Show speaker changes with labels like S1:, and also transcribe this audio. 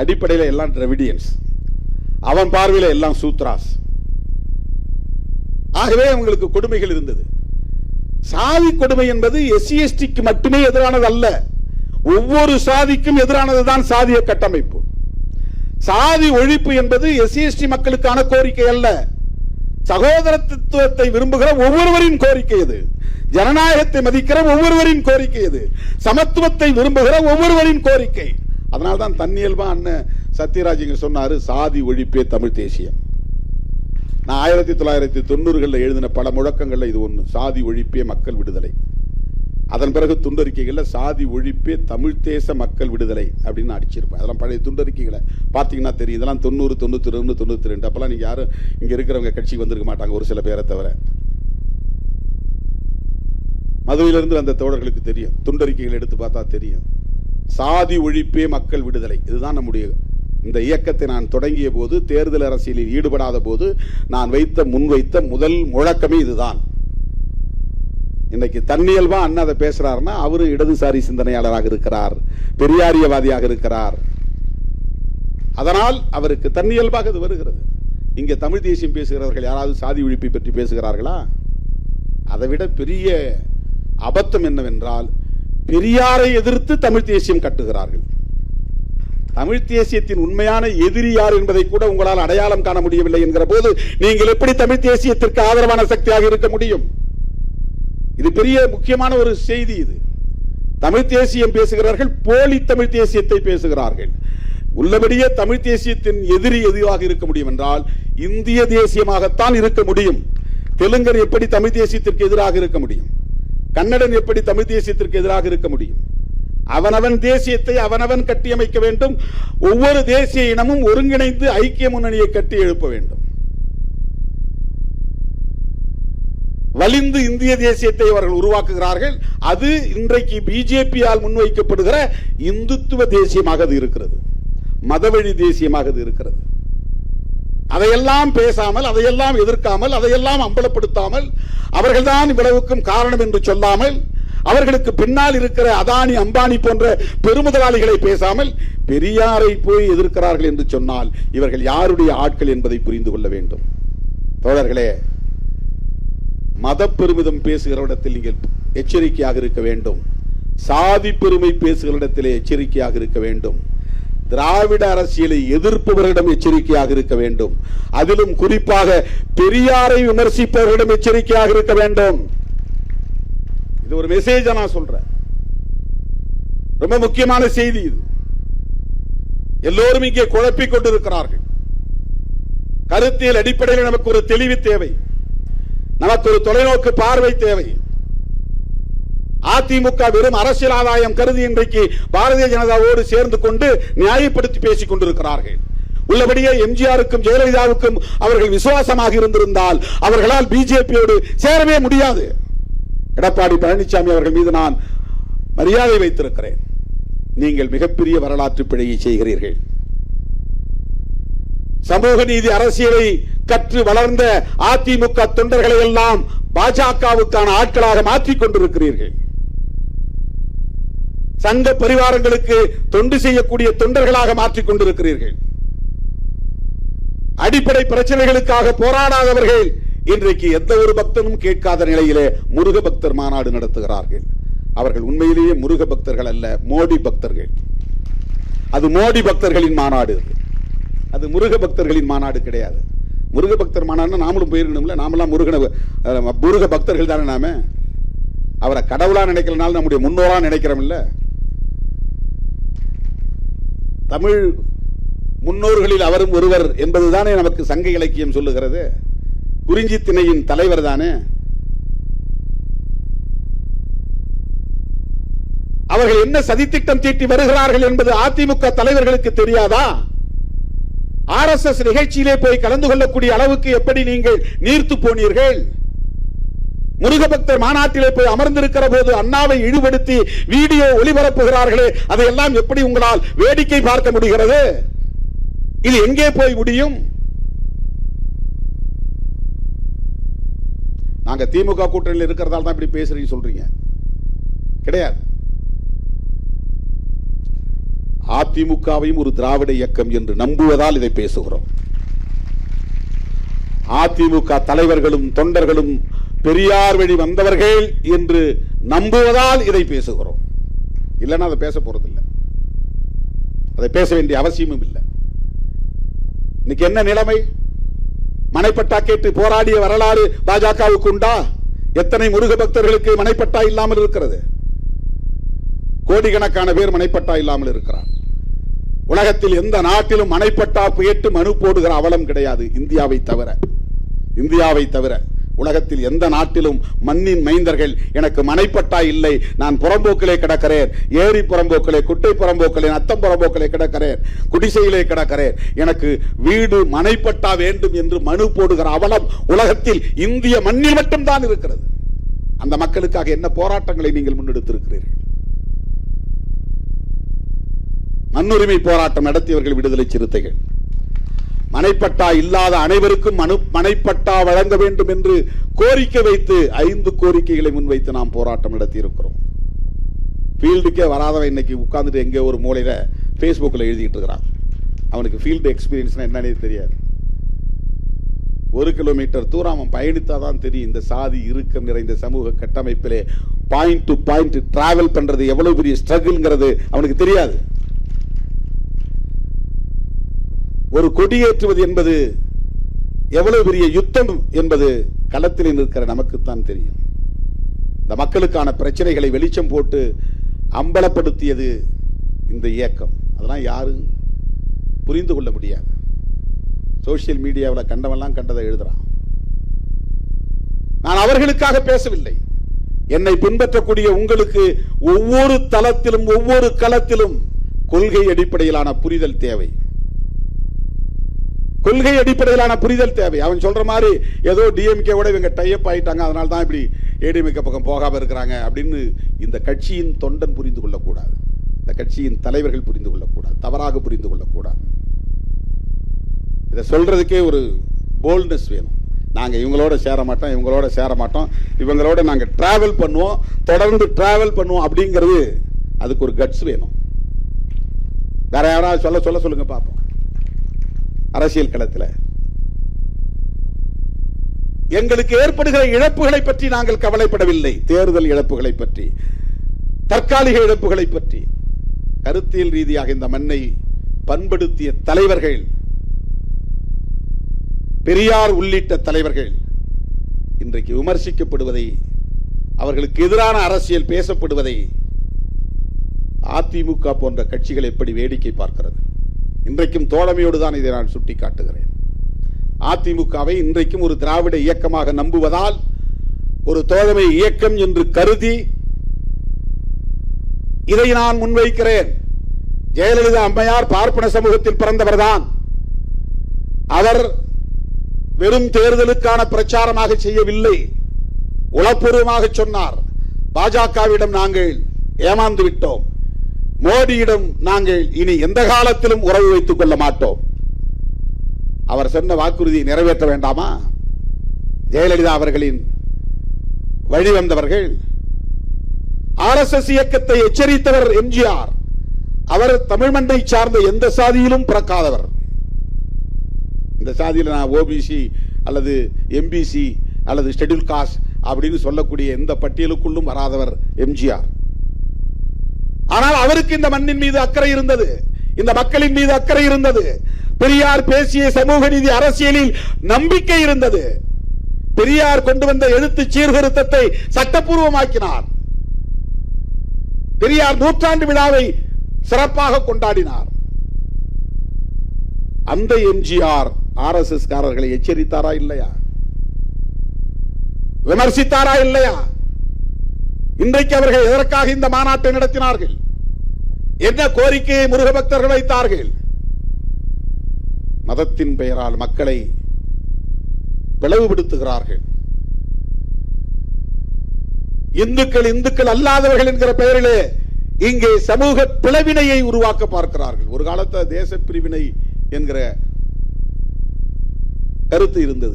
S1: அடிப்படையில் எல்லாம் டிராவிடியன்ஸ், அவன் பார்வையில் எல்லாம் சூத்ராஸ். ஆகவே அவங்களுக்கு கொடுமைகள் இருந்தது. சாதி கொடுமை என்பது எஸ்சி எஸ்டிக்கு மட்டுமே எதிரானது அல்ல, ஒவ்வொரு சாதிக்கும் எதிரானதுதான் சாதிய கட்டமைப்பு. சாதி ஒழிப்பு என்பது எஸ்சி எஸ்டி மக்களுக்கான கோரிக்கை அல்ல, சகோதரத்துவத்தை விரும்புகிற ஒவ்வொருவரின் கோரிக்கை அது. ஜனநாயகத்தை மதிக்கிற ஒவ்வொருவரின் கோரிக்கை அது. சமத்துவத்தை விரும்புகிற ஒவ்வொருவரின் கோரிக்கை. அதனால்தான் தன்னியல்பா அண்ணன் சத்யராஜ் இங்க சொன்னாரு, சாதி ஒழிப்பே தமிழ் தேசியம். நான் 1990களில் எழுதின பல முழக்கங்கள்ல இது ஒண்ணு, சாதி ஒழிப்பே மக்கள் விடுதலை. அதன் பிறகு துண்டறிக்கைகளில் சாதி ஒழிப்பே தமிழ் தேச மக்கள் விடுதலை அப்படின்னு அடிச்சிருப்பேன். அதெல்லாம் பழைய துண்டறிக்கைகளை பார்த்தீங்கன்னா தெரியும். இதெல்லாம் 90, 91, 92. அப்பெல்லாம் நீங்க யாரும் இங்க இருக்கிறவங்க கட்சிக்கு வந்திருக்க மாட்டாங்க, ஒரு சில பேரை தவிர. மதுரையிலிருந்து அந்த தோழர்களுக்கு தெரியும், துண்டறிக்கைகள் எடுத்து பார்த்தா தெரியும். சாதி ஒழிப்பே மக்கள் விடுதலை, இதுதான் நம்முடைய இந்த இயக்கத்தை நான் தொடங்கிய போது, தேர்தல் அரசியலில் ஈடுபடாத போது நான் முன்வைத்த முதல் முழக்கமே இதுதான். இன்னைக்கு தன்னியல்பா அண்ணா அதை பேசுறாருன்னா அவரு இடதுசாரி சிந்தனையாளராக இருக்கிறார், பெரியாரியவாதியாக இருக்கிறார். அதனால் அவருக்கு தன்னியல்பாக இது வருகிறது. இங்க தமிழ் தேசியம் பேசுகிறவர்கள் யாராவது சாதி ஒழிப்பை பற்றி பேசுகிறார்களா? அதை விட பெரிய அபத்தம் என்னவென்றால், பெரியாரை எதிர்த்து தமிழ் தேசியம் கட்டுகிறார்கள். தமிழ் தேசியத்தின் உண்மையான எதிரி யார் என்பதை கூட உங்களால் அடையாளம் காண முடியவில்லை என்கிற போது நீங்கள் எப்படி தமிழ் தேசியத்திற்கு ஆதரவான சக்தியாக இருக்க முடியும்? இது பெரிய முக்கியமான ஒரு செய்தி. இது தமிழ் தேசியம் பேசுகிறார்கள், போலி தமிழ் தேசியத்தை பேசுகிறார்கள். உள்ளபடியே தமிழ் தேசியத்தின் எதிரி எதுவாக இருக்க முடியும் என்றால் இந்திய தேசியமாகத்தான் இருக்க முடியும். தெலுங்கர் எப்படி தமிழ் தேசியத்திற்கு எதிராக இருக்க முடியும்? கன்னடன் எப்படி தமிழ் தேசியத்திற்கு எதிராக இருக்க முடியும்? அவனவன் தேசியத்தை அவனவன் கட்டியமைக்க வேண்டும். ஒவ்வொரு தேசிய இனமும் ஒருங்கிணைந்து ஐக்கிய முன்னணியை கட்டி எழுப்ப வேண்டும். வலிந்து இந்திய தேசியத்தை அவர்கள் உருவாக்குகிறார்கள். அது இன்றைக்கு பிஜேபியால் முன்வைக்கப்படுகிற இந்துத்துவ தேசியமாக இருக்கிறது, மதவழி தேசியமாக இருக்கிறது. அதையெல்லாம் பேசாமல், அதையெல்லாம் எதிர்க்காமல், அதையெல்லாம் அம்பலப்படுத்தாமல், அவர்கள்தான் இவ்வளவுக்கும் காரணம் என்று சொல்லாமல், அவர்களுக்கு பின்னால் இருக்கிற அதானி அம்பானி போன்ற பெருமுதலாளிகளை பேசாமல் பெரியாரை போய் எதிர்க்கிறார்கள் என்று சொன்னால் இவர்கள் யாருடைய ஆட்கள் என்பதை புரிந்து கொள்ள வேண்டும். தோழர்களே, மத பெருமிதம் பேசுகிற இடத்தில் நீங்கள் எச்சரிக்கையாக இருக்க வேண்டும். சாதி பெருமை பேசுகிற இடத்திலே எச்சரிக்கையாக இருக்க வேண்டும். திராவிட அரசியலை எதிர்ப்பவர்களிடம் எச்சரிக்கையாக இருக்க வேண்டும். அதிலும் குறிப்பாக பெரியாரை விமர்சிப்பவர்களிடம் எச்சரிக்கையாக இருக்க வேண்டும். இது ஒரு மெசேஜ் நான் சொல்றேன், ரொம்ப முக்கியமான செய்தி இது. எல்லோரும் இங்கே குழப்பிக் கொண்டிருக்கிறார்கள். கருத்தியல் அடிப்படையில் நமக்கு ஒரு தெளிவு தேவை, நமக்கு ஒரு தொலைநோக்கு பார்வை தேவை. அதிமுக வெறும் அரசியல் ஆதாயம் கருதி இன்றைக்கு பாரதிய ஜனதாவோடு சேர்ந்து கொண்டு நியாயப்படுத்தி பேசிக் கொண்டிருக்கிறார்கள். உள்ளபடியே எம்ஜிஆருக்கும் ஜெயலலிதாவுக்கும் அவர்கள் விசுவாசமாக இருந்திருந்தால் அவர்களால் பிஜேபியோடு சேரவே முடியாது. எடப்பாடி பழனிசாமி அவர்கள் மீது நான் மரியாதை வைத்திருக்கிறேன். நீங்கள் மிகப்பெரிய வரலாற்று பிழையை செய்கிறீர்கள். சமூக நீதி அரசியலை கற்று வளர்ந்த அதிமுக தொண்டர்களை எல்லாம் பாஜகவுக்கான ஆட்களாக மாற்றிக் கொண்டிருக்கிறீர்கள். சங்க பரிவாரங்களுக்கு தொண்டு செய்யக்கூடிய தொண்டர்களாக மாற்றிக் கொண்டிருக்கிறீர்கள். அடிப்படை பிரச்சனைகளுக்காக போராடாதவர்கள் இன்றைக்கு எந்த ஒரு பக்தனும் கேட்காத நிலையிலே முருக பக்தர் மாநாடு நடத்துகிறார்கள். அவர்கள் உண்மையிலேயே முருக பக்தர்கள் அல்ல, மோடி பக்தர்கள். அது மோடி பக்தர்களின் மாநாடு, அது முருக பக்தர்களின் மாநாடு கிடையாது. முருக பக்தர் மாநாடு நாமளும் போயிருக்கணும்ல, நாமெல்லாம் முருக பக்தர்கள் தானே. நாம அவரை கடவுளா நினைக்கிறனால நம்முடைய முன்னோரா நினைக்கிறோம் இல்ல. தமிழ் முன்னோர்களில் அவரும் ஒருவர் என்பதுதானே நமக்கு சங்க இலக்கியம் சொல்லுகிறது. குறிஞ்சி திணையின் தலைவர் தானே. அவர்கள் என்ன சதித்திட்டம் தீட்டி வருகிறார்கள் என்பது அதிமுக தலைவர்களுக்கு தெரியாதா? RSS நிகழ்ச்சியிலே போய் கலந்து கொள்ளக்கூடிய அளவுக்கு எப்படி நீங்கள் நீர்த்து போனீர்கள்? முருகபக்தர் மாநாட்டிலே போய் அமர்ந்திருக்கிற போது அண்ணாவை இழிவுபடுத்தி வீடியோ ஒளிபரப்புகிறார்களே, அதையெல்லாம் எப்படி உங்களால் வேடிக்கை பார்க்க முடிகிறது? இது எங்கே போய் முடியும்? நாங்க திமுக கூட்டணியில் இருக்கிறதால தான் இப்படி பேசுறீங்க சொல்றீங்க. கிடையாது. அதிமுகவையும் ஒரு திராவிட இயக்கம் என்று நம்புவதால் இதை பேசுகிறோம். அதிமுக தலைவர்களும் தொண்டர்களும் பெரியார் வழி வந்தவர்கள் என்று நம்புவதால் இதை பேசுகிறோம். இல்லைன்னா அதை பேச போறதில்லை, அதை பேச வேண்டிய அவசியமும் இல்லை. இன்னைக்கு என்ன நிலைமை? மனைப்பட்டா கேட்டு போராடிய வரலாறு பாஜகவுக்கு உண்டா? எத்தனை முருக பக்தர்களுக்கு மனைப்பட்டா இல்லாமல் இருக்கிறது? கோடிக்கணக்கான பேர் மனைப்பட்டா இல்லாமல் இருக்கிறார். உலகத்தில் எந்த நாட்டிலும் மனைப்பட்டா கேட்டு மனு போடுகிற அவலம் கிடையாது, இந்தியாவை தவிர உலகத்தில் எந்த நாட்டிலும் மண்ணின் மைந்தர்கள் எனக்கு மனைப்பட்டா இல்லை, நான் புறம்போக்கிலே கிடக்கிறேன், ஏரி புறம்போக்கிலே, குட்டை புறம்போக்கிலே, நத்தம் புறம்போக்கிலே கிடக்கிறேன், குடிசையிலே கிடக்கிறேன், எனக்கு வீடு மனைப்பட்டா வேண்டும் என்று மனு போடுகிற அவலம் உலகத்தில் இந்திய மண்ணில் மட்டும்தான் இருக்கிறது. அந்த மக்களுக்காக என்ன போராட்டங்களை நீங்கள் முன்னெடுத்திருக்கிறீர்கள்? மண்ணுரிமை போராட்டம் நடத்தியவர்கள் விடுதலை சிறுத்தைகள். மனைப்பட்டா இல்லாத அனைவருக்கும் மனைப்பட்டா வழங்க வேண்டும் என்று கோரிக்கை வைத்து 5 கோரிக்கைகளை முன்வைத்து நாம் போராட்டம் நடத்தி இருக்கிறோம். ஃபீல்டுக்கே வராதவன் இன்னைக்கு உட்கார்ந்துட்டு எங்கே ஒரு மூலையில ஃபேஸ்புக்கில் எழுதிட்டு இருக்கிறான். அவனுக்கு ஃபீல்டு எக்ஸ்பீரியன்ஸ்னா என்னன்னே தெரியாது. 1 கிலோமீட்டர் தூரம் அவன் பயணித்தாதான் தெரியும் இந்த சாதி இறுக்கம் நிறைந்த சமூக கட்டமைப்பிலே பாயிண்ட் டு பாயிண்ட் டிராவல் பண்றது எவ்வளவு பெரிய ஸ்ட்ரகிள்ங்கிறது அவனுக்கு தெரியாது. ஒரு கொடியேற்றுவது என்பது எவ்வளவு பெரிய யுத்தம் என்பது களத்தில் நிற்கிற நமக்குத்தான் தெரியும். இந்த மக்களுக்கான பிரச்சனைகளை வெளிச்சம் போட்டு அம்பலப்படுத்தியது இந்த இயக்கம். அதெல்லாம் யாரும் புரிந்து கொள்ள முடியாது. சோசியல் மீடியாவில் கண்டவெல்லாம் கண்டதை எழுதுறான். நான் அவர்களுக்காக பேசவில்லை. என்னை பின்பற்றக்கூடிய உங்களுக்கு ஒவ்வொரு தளத்திலும் ஒவ்வொரு களத்திலும் கொள்கை அடிப்படையிலான புரிதல் தேவை. கொள்கை அடிப்படையிலான புரிதல் தேவை. அவன் சொல்ற மாதிரி ஏதோ டிஎம்கேவோட இவங்க டைப் ஆயிட்டாங்க, அதனால தான் இப்படி ஏடிஎம்கே பக்கம் போகாம இருக்கிறாங்க அப்படின்னு இந்த கட்சியின் தொண்டன் புரிந்து கொள்ளக்கூடாது, இந்த கட்சியின் தலைவர்கள் புரிந்து கொள்ளக்கூடாது, தவறாக புரிந்து கொள்ளக்கூடாது. இதை சொல்றதுக்கே ஒரு போல்ட்னஸ் வேணும். நாங்க இவங்களோட சேர மாட்டோம், இவங்களோட நாங்க டிராவல் பண்ணுவோம், தொடர்ந்து டிராவல் பண்ணுவோம் அப்படிங்கிறது அதுக்கு ஒரு கட்ஸ் வேணும். வேற யாராவது சொல்லுங்க பார்ப்போம். அரசியல் களத்தில் எங்களுக்கு ஏற்படுகிற இழப்புகளை பற்றி நாங்கள் கவலைப்படவில்லை. தேர்தல் இழப்புகளை பற்றி, தற்காலிக இழப்புகளை பற்றி, கருத்தியல் ரீதியாக இந்த மண்ணை பண்படுத்திய தலைவர்கள், பெரியார் உள்ளிட்ட தலைவர்கள் இன்றைக்கு விமர்சிக்கப்படுவதை, அவர்களுக்கு எதிரான அரசியல் பேசப்படுவதை அதிமுக போன்ற கட்சிகள் எப்படி வேடிக்கை பார்க்கிறது? இன்றைக்கும் தோழமையோடு தான் இதை நான் சுட்டிக்காட்டுகிறேன். அதிமுகவை இன்றைக்கும் ஒரு திராவிட இயக்கமாக நம்புவதால், ஒரு தோழமை இயக்கம் என்று கருதி இதை நான் முன்வைக்கிறேன். ஜெயலலிதா அம்மையார் பார்ப்பன சமூகத்தில் பிறந்தவர்தான். அவர் வெறும் தேர்தலுக்கான பிரச்சாரமாக செய்யவில்லை, உளப்பூர்வமாக சொன்னார். பாஜகவிடம் நாங்கள் ஏமாந்து விட்டோம், மோடியிடம் நாங்கள் இனி எந்த காலத்திலும் உறவு வைத்துக் கொள்ள மாட்டோம். அவர் சொன்ன வாக்குறுதியை நிறைவேற்ற வேண்டாமா? ஜெயலலிதா அவர்களின் வழிவந்தவர்கள், RSS இயக்கத்தை எச்சரித்தவர் எம்ஜிஆர். அவர் தமிழ் மண்ணை சார்ந்த எந்த சாதியிலும் பிறக்காதவர். இந்த சாதியில் நான் ஓபிசி அல்லது எம்பிசி அல்லது ஷெட்யூல் காஸ்ட் அப்படின்னு சொல்லக்கூடிய எந்த பட்டியலுக்குள்ளும் வராதவர் எம்ஜிஆர். ஆனால் அவருக்கு இந்த மண்ணின் மீது அக்கறை இருந்தது, இந்த மக்களின் மீது அக்கறை இருந்தது. பெரியார் பேசிய சமூக நீதி அரசியலில் நம்பிக்கை இருந்தது. பெரியார் கொண்டு வந்த எழுத்து சீர்திருத்தத்தை சட்டப்பூர்வமாக்கினார். பெரியார் 100ஆண்டு விழாவை சிறப்பாக கொண்டாடினார். அந்த எம்ஜிஆர் RSS காரர்களை எச்சரித்தாரா இல்லையா? விமர்சித்தாரா இல்லையா? இன்றைக்கு அவர்கள் எதற்காக இந்த மாநாட்டை நடத்தினார்கள்? என்ன கோரிக்கையை முருக பக்தர்கள் வைத்தார்கள்? மதத்தின் பெயரால் மக்களை பிளவுபடுத்துகிறார்கள். இந்துக்கள் அல்லாதவர்கள் என்கிற பெயரிலே இங்கே சமூக பிளவினையை உருவாக்க பார்க்கிறார்கள். ஒரு காலத்தில் தேச பிரிவினை என்கிற கருத்து இருந்தது.